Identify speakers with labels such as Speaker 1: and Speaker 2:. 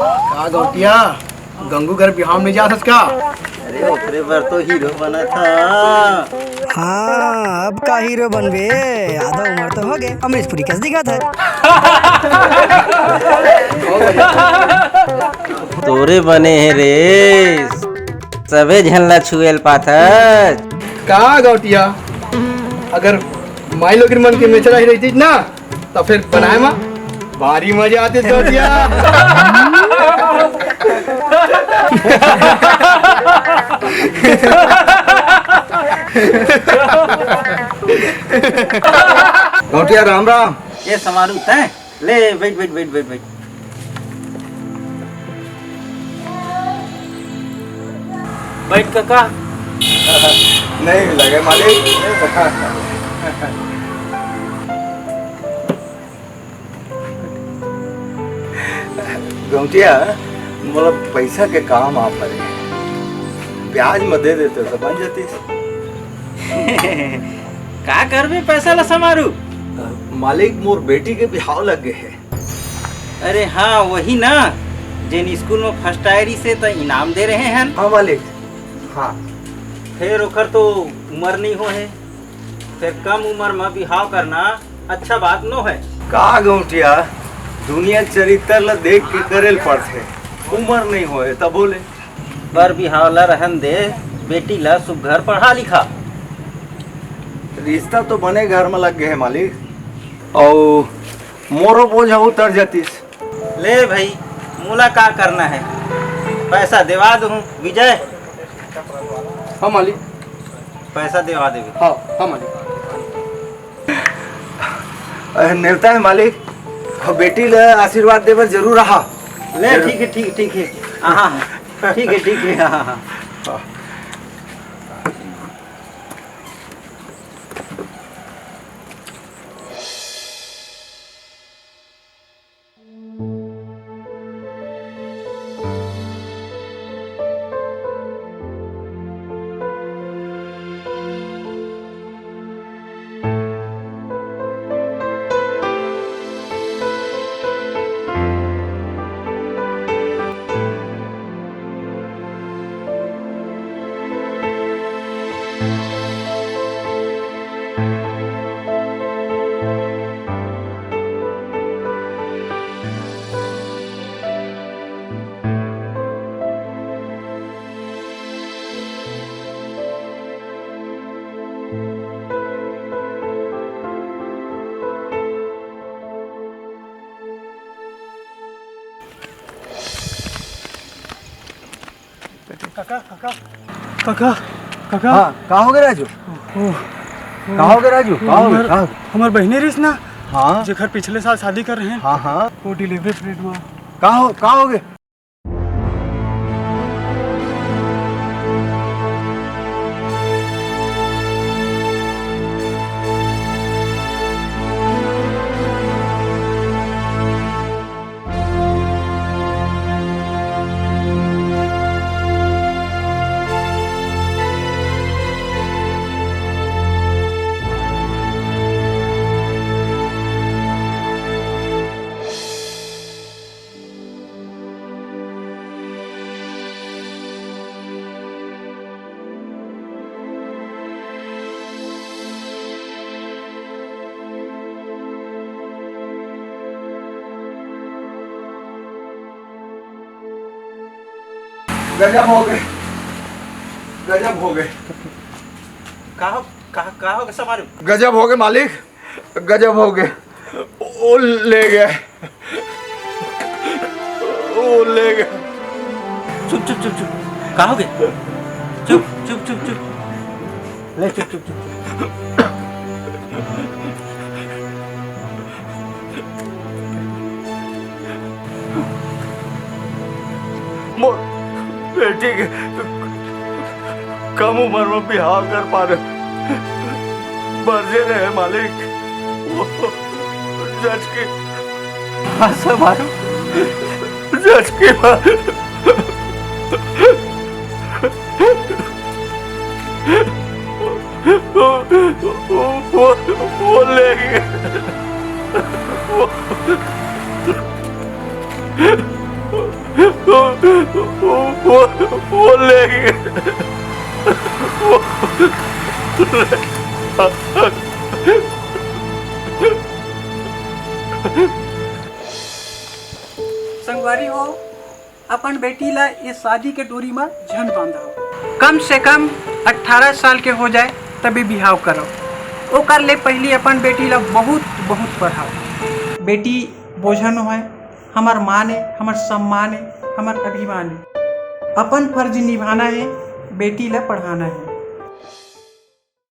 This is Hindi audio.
Speaker 1: का गौटिया गंगू घर बिहाव नहीं जा सकता।
Speaker 2: अरे ओकरे बार तो हीरो बना था।
Speaker 3: हाँ अब का हीरो बनबे, आधा उम्र तो हो गए, अमरीश पुरी कैसे दिखा था।
Speaker 2: तोरे बने हैं रे, सबे झल्ला छुएल पाथर।
Speaker 1: का गौटिया अगर माई लोग मन के मेचरा ही रहती ना तो फिर बनाए माँ भारी मजा आते गौटिया।
Speaker 4: गौटिया राम राम।
Speaker 2: ये समारू तय ले बैठ बैठ बैठ बैठ बैठ। बैठ काका।
Speaker 4: नहीं लगे मालिक। गौटिया मतलब पैसा के काम आप करे, ब्याज में दे देते तो बन जाती।
Speaker 2: का करबे पैसा ला समारू।
Speaker 4: मालिक मोर बेटी के बिहाव लग गए है।
Speaker 2: अरे हाँ वही ना, जिन स्कूल में फर्स्ट आयरी से तो इनाम दे रहे हैं।
Speaker 4: हाँ मालिक। हाँ
Speaker 2: फिर ओकर तो उम्र नहीं हो है, फिर कम उम्र में बिहाव करना अच्छा बात नो है।
Speaker 4: का गौटिया दुनिया चरित्र ला देख के करेल पड़ते, उम्र नहीं होए तब बोले।
Speaker 2: पर बिहाव ला रहन दे, बेटी ला सुघर पढ़ा लिखा।
Speaker 4: रिश्ता तो बने घर में लग गए है मालिक, और मोरो बोझ उतर जातीस।
Speaker 2: ले भाई मूला का करना है, पैसा देवा दूँ विजय।
Speaker 1: हाँ मालिक।
Speaker 2: पैसा देवा देवे।
Speaker 1: हाँ हाँ मालिक।
Speaker 4: नेवता है मालिक, बेटी ले आशीर्वाद देवर जरूर रहा।
Speaker 2: ले ठीक है ठीक है ठीक है। हाँ ठीक है ठीक है। हाँ हाँ
Speaker 1: काका काका काका काका।
Speaker 4: हाँ कहाँ हो गए राजू? कहाँ हो गए राजू? कहाँ हो गए?
Speaker 1: हमार बहने रिस ना।
Speaker 4: हाँ
Speaker 1: जेखर पिछले साल शादी कर रहे हैं।
Speaker 4: हाँ हाँ
Speaker 1: वो डिलीवरी पीरियड में।
Speaker 4: कहाँ हो गए? गजब हो गए, गजब हो गए।
Speaker 2: कहा हो गया समारू।
Speaker 4: गजब हो गए मालिक, गजब हो गए। ओ ले गए, ओ ले गए।
Speaker 2: चुप चुप चुप चुप। कहा हो गया? चुप चुप चुप चुप। ले चुप चुप चुप।
Speaker 4: मोर बेटी के कम उम्र में बिहाव कर पा रहे, मर्जे रहे मालिक। वो जज की
Speaker 2: समारू
Speaker 4: जज की वो ले गए। वो ले गए।
Speaker 5: संगवारी हो, अपन बेटी ला इस शादी के डोरी में झन बांधा। कम से कम 18 साल के हो जाए तभी बिहाव करो। ओकर ले पहले अपन बेटी ला बहुत बहुत पढ़ाओ। बेटी बोझन है, हमार मान है, हमार सम्मान है, हमार अभिमान है। अपन फर्ज निभाना है, बेटी ला पढ़ाना है।